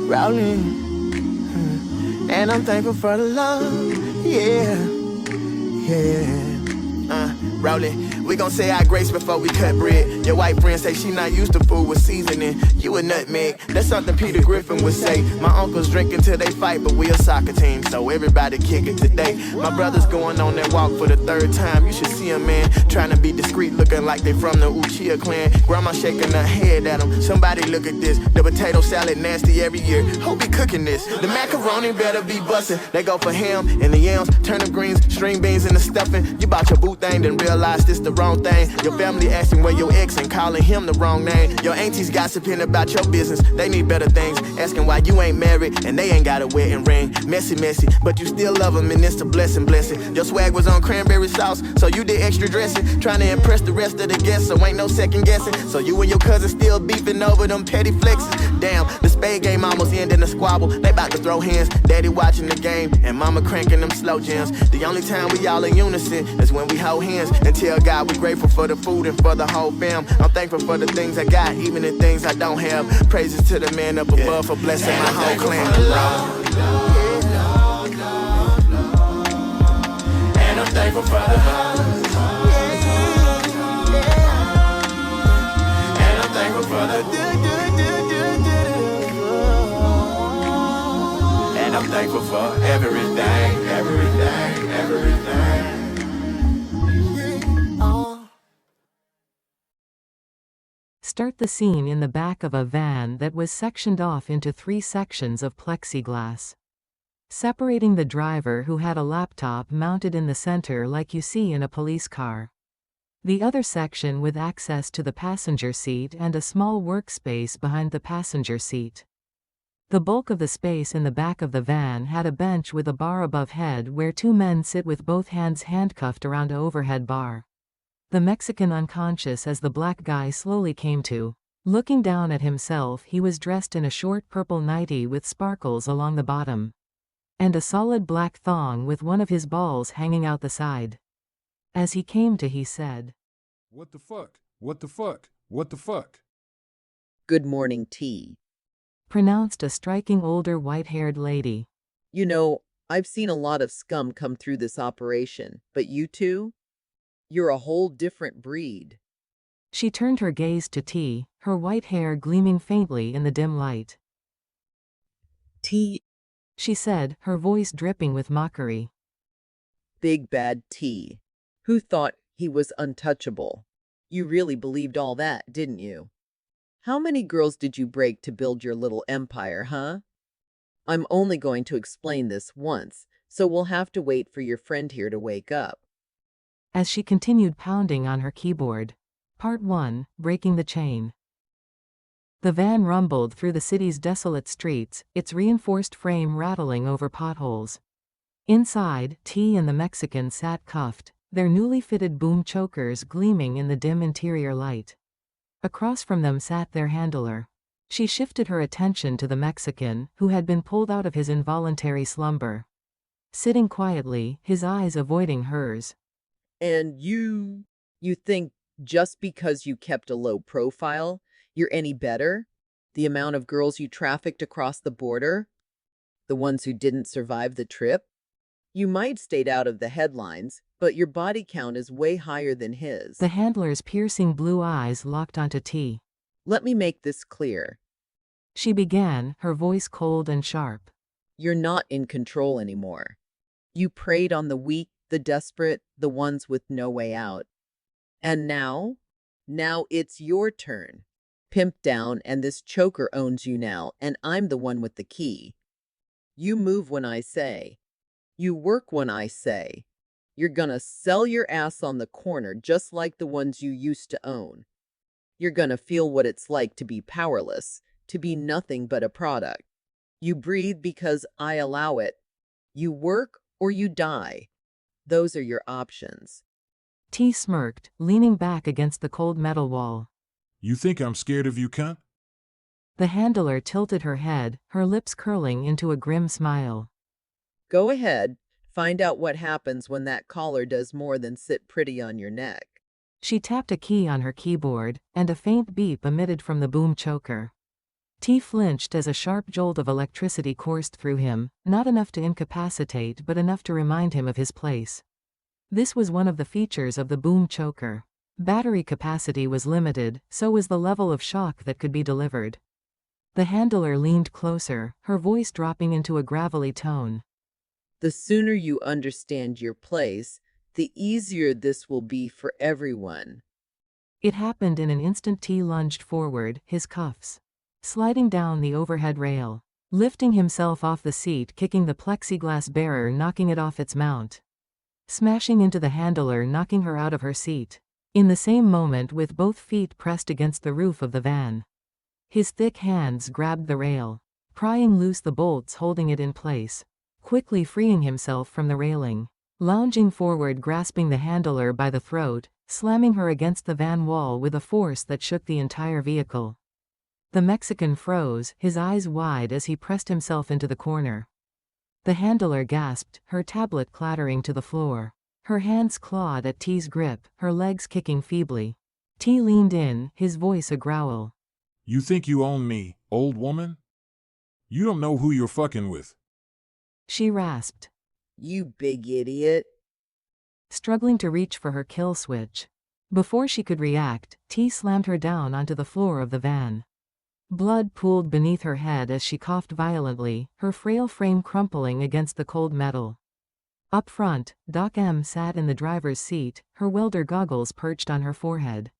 Rolling. And I'm thankful for the love, yeah, yeah. Rolling. We gon' say our grace before we cut bread. Your white friend say she not used to food with seasoning. You a nutmeg, that's something Peter Griffin would say. My uncles drinking till they fight, but we a soccer team, so everybody kick it today. My brother's going on that walk for the third time. You should see him, man, trying to be discreet, looking like they from the Uchiha clan. Grandma shaking her head at him. Somebody look at this. The potato salad nasty every year. Who be cooking this? The macaroni better be bussin'. They go for ham and the yams, turnip greens, string beans and the stuffing. You bought your boo thing, then realize this the wrong thing. Your family asking where your ex and calling him the wrong name. Your aunties gossiping about your business. They need better things. Asking why you ain't married and they ain't got a wedding ring. Messy, messy, but you still love them and it's a blessing, blessing. Your swag was on cranberry sauce, so you did extra dressing. Trying to impress the rest of the guests, so ain't no second guessing. So you and your cousin still beefing over them petty flexes. Damn, the spade game almost ended in a squabble. They about to throw hands, daddy watching the game, and mama cranking them slow jams. The only time we all in unison is when we hold hands and tell God we grateful for the food and for the whole fam. I'm thankful for the things I got, even the things I don't have. Praises to the man up above for blessing my whole clan. And I'm thankful for the love. And I'm thankful for the and I'm thankful for everything, everything, everything. Start the scene in the back of a van that was sectioned off into 3 sections of plexiglass, separating the driver, who had a laptop mounted in the center like you see in a police car. The other section with access to the passenger seat and a small workspace behind the passenger seat. The bulk of the space in the back of the van had a bench with a bar above head where 2 men sit with both hands handcuffed around an overhead bar. The Mexican unconscious as the black guy slowly came to. Looking down at himself, he was dressed in a short purple nightie with sparkles along the bottom, and a solid black thong with one of his balls hanging out the side. As he came to, he said, "What the fuck? What the fuck? What the fuck?" "Good morning, T," pronounced a striking older white-haired lady. "You know, I've seen a lot of scum come through this operation, but you two? You're a whole different breed." She turned her gaze to T, her white hair gleaming faintly in the dim light. "T," she said, her voice dripping with mockery. "Big bad T. Who thought he was untouchable? You really believed all that, didn't you? How many girls did you break to build your little empire, huh? I'm only going to explain this once, so we'll have to wait for your friend here to wake up." As she continued pounding on her keyboard. Part 1, Breaking the Chain. The van rumbled through the city's desolate streets, its reinforced frame rattling over potholes. Inside, T and the Mexican sat cuffed, their newly fitted boom chokers gleaming in the dim interior light. Across from them sat their handler. She shifted her attention to the Mexican, who had been pulled out of his involuntary slumber. Sitting quietly, his eyes avoiding hers. "And you think just because you kept a low profile, you're any better? The amount of girls you trafficked across the border? The ones who didn't survive the trip? You might stayed out of the headlines, but your body count is way higher than his." The handler's piercing blue eyes locked onto T. "Let me make this clear. She began, her voice cold and sharp. You're not in control anymore. You preyed on the weak, the desperate, the ones with no way out. And now it's your turn. Pimp Down and this choker owns you now, and I'm the one with the key. You move when I say. You work when I say. You're gonna sell your ass on the corner just like the ones you used to own. You're gonna feel what it's like to be powerless, to be nothing but a product. You breathe because I allow it. You work or you die. Those are your options." T smirked, leaning back against the cold metal wall. "You think I'm scared of you, cunt?" The handler tilted her head, her lips curling into a grim smile. "Go ahead. Find out what happens when that collar does more than sit pretty on your neck." She tapped a key on her keyboard, and a faint beep emitted from the boom choker. T flinched as a sharp jolt of electricity coursed through him, not enough to incapacitate but enough to remind him of his place. This was one of the features of the boom choker. Battery capacity was limited, so was the level of shock that could be delivered. The handler leaned closer, her voice dropping into a gravelly tone. The sooner you understand your place, the easier this will be for everyone. It happened in an instant. T lunged forward, his cuffs sliding down the overhead rail, lifting himself off the seat, kicking the plexiglass barrier, knocking it off its mount, smashing into the handler, knocking her out of her seat. In the same moment, with both feet pressed against the roof of the van, his thick hands grabbed the rail, prying loose the bolts holding it in place, quickly freeing himself from the railing, lounging forward, grasping the handler by the throat, slamming her against the van wall with a force that shook the entire vehicle. The Mexican froze, his eyes wide as he pressed himself into the corner. The handler gasped, her tablet clattering to the floor. Her hands clawed at T's grip, her legs kicking feebly. T leaned in, his voice a growl. You think you own me, old woman? You don't know who you're fucking with. She rasped, You big idiot. struggling to reach for her kill switch. Before she could react, T slammed her down onto the floor of the van. Blood pooled beneath her head as she coughed violently, her frail frame crumpling against the cold metal. Up front, Doc M sat in the driver's seat, her welder goggles perched on her forehead.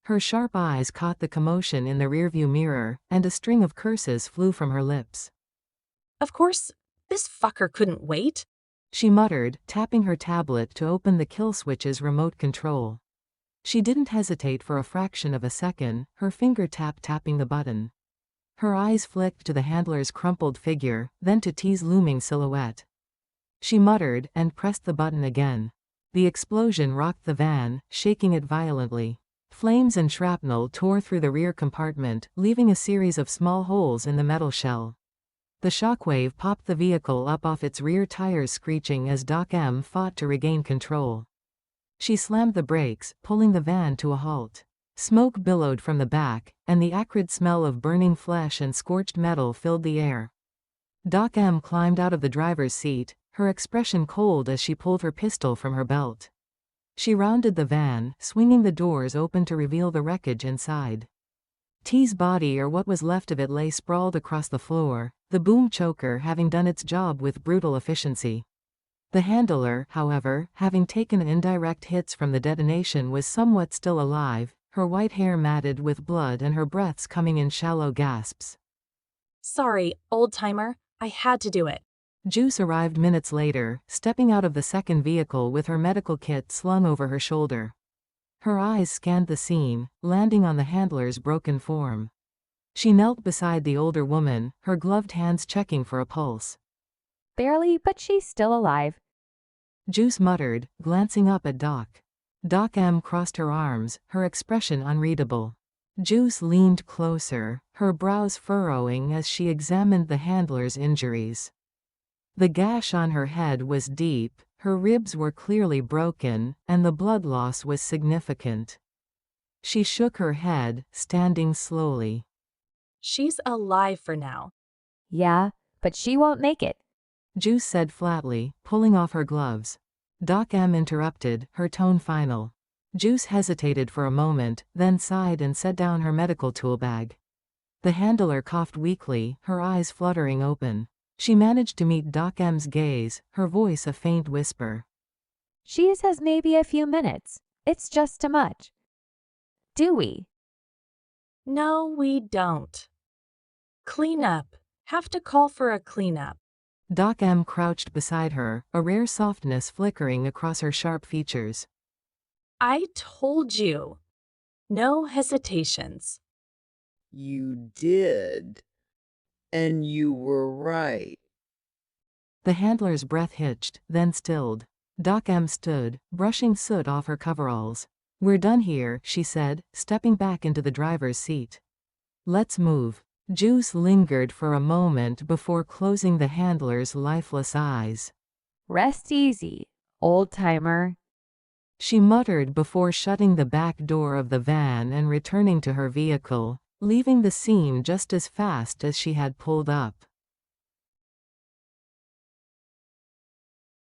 Her sharp eyes caught the commotion in the rearview mirror, and a string of curses flew from her lips. Of course, this fucker couldn't wait. She muttered, tapping her tablet to open the kill switch's remote control. She didn't hesitate for a fraction of a second, her finger tapping the button. Her eyes flicked to the handler's crumpled figure, then to T's looming silhouette. She muttered, and pressed the button again. The explosion rocked the van, shaking it violently. Flames and shrapnel tore through the rear compartment, leaving a series of small holes in the metal shell. The shockwave popped the vehicle up off its rear tires, screeching as Doc M fought to regain control. She slammed the brakes, pulling the van to a halt. Smoke billowed from the back, and the acrid smell of burning flesh and scorched metal filled the air. Doc M climbed out of the driver's seat, her expression cold as she pulled her pistol from her belt. She rounded the van, swinging the doors open to reveal the wreckage inside. T's body, or what was left of it, lay sprawled across the floor, the boom choker having done its job with brutal efficiency. The handler, however, having taken indirect hits from the detonation, was somewhat still alive, her white hair matted with blood and her breaths coming in shallow gasps. Sorry, old-timer, I had to do it. Juice arrived minutes later, stepping out of the second vehicle with her medical kit slung over her shoulder. Her eyes scanned the scene, landing on the handler's broken form. She knelt beside the older woman, her gloved hands checking for a pulse. Barely, but she's still alive. Juice muttered, glancing up at Doc. Doc M crossed her arms, her expression unreadable. Juice leaned closer, her brows furrowing as she examined the handler's injuries. The gash on her head was deep, her ribs were clearly broken, and the blood loss was significant. She shook her head, standing slowly. She's alive for now. Yeah, but she won't make it. Juice said flatly, pulling off her gloves. Doc M interrupted, her tone final. Juice hesitated for a moment, then sighed and set down her medical tool bag. The handler coughed weakly, her eyes fluttering open. She managed to meet Doc M's gaze, her voice a faint whisper. She says maybe a few minutes. It's just too much. Do we? No, we don't. Clean up. Have to call for a cleanup. Doc M crouched beside her, a rare softness flickering across her sharp features. I told you. No hesitations. You did. And you were right. The handler's breath hitched, then stilled. Doc M stood, brushing soot off her coveralls. We're done here, she said, stepping back into the driver's seat. Let's move. Juice lingered for a moment before closing the handler's lifeless eyes. Rest easy, old-timer. She muttered before shutting the back door of the van and returning to her vehicle, leaving the scene just as fast as she had pulled up.